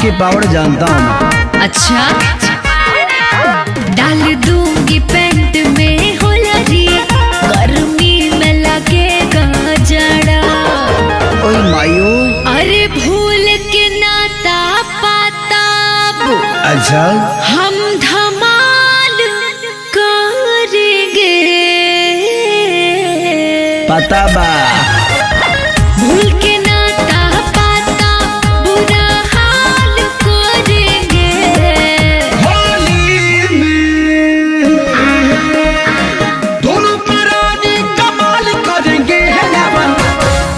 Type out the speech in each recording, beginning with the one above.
आपके पावर जानता हूँ। अच्छा, डाल दूंगी पैंट में होलरी, गर्मी में लगेगा जड़ा। ओए मायू, अरे भूल के नाता पाता अच्छा हम धमाल करेंगे। पता बा भूल के नाता पाता बुरा हाल करेंगे। होली में दोनों परानी कमाल करेंगे।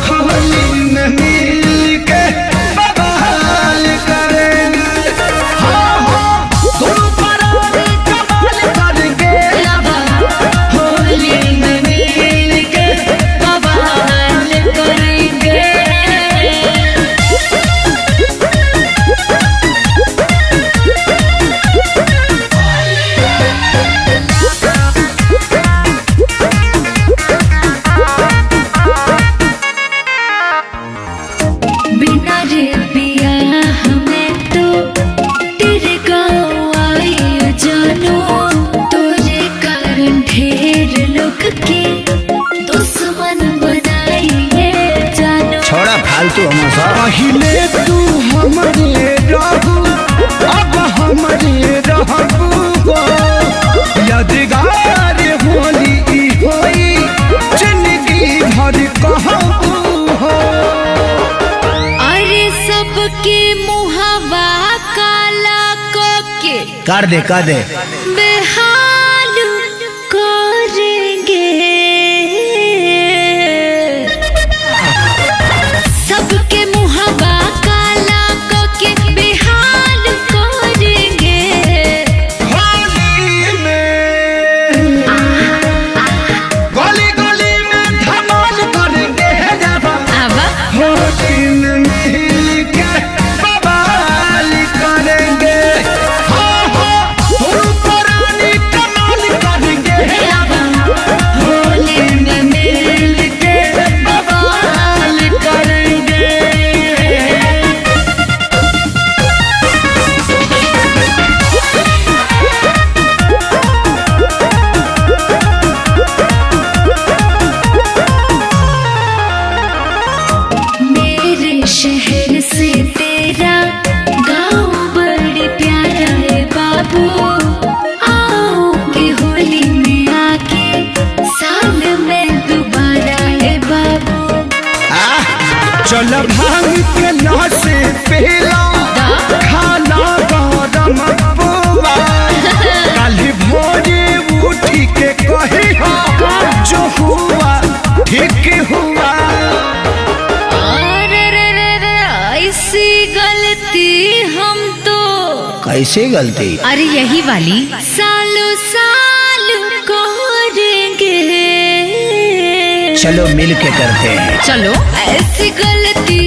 होली में मिल के बवाल करेंगे। हाँ हाँ, दोनों परानी कमाल करेंगे। होली में मिल के बवाल करेंगे। बिना रे पिया हमें तो तेरे गाँव आई जानो, तुझे कारण ढेर लोग के दुश्मन बनाई है जानो। छोड़ा फालतू हमारा। पहिले तू हमरे रहू, अब हमरे रहबू। यादगार होली ई होई, जिंदगी भर कहबू हो। अरे सबके मुहावा काला के कर दे बेहाल करेंगे। सबके मुहावा काला के बेहाल करेंगे। होली में गली गली में धमाल करेंगे। अब होली में मिल के बवाल करेंगे। हाँ हाँ, दोनों परानी कमाल करेंगे। होली में मिल के बवाल करेंगे। मेरे शहर से तेरा गाँव बड़ी प्यारा है बाबू। आओगे होली में आके साल में दोबारा है बाबू। चल भांग के नशे पहला खाना गरम बुआ। कल भोरे उठी के कही जो हुआ ठीक हुआ। अरे रे रे रे, ऐसी गलती हम तो कैसे गलती? अरे यही वाली सालों साल करेंगे। चलो मिल के करते हैं। चलो ऐसी गलती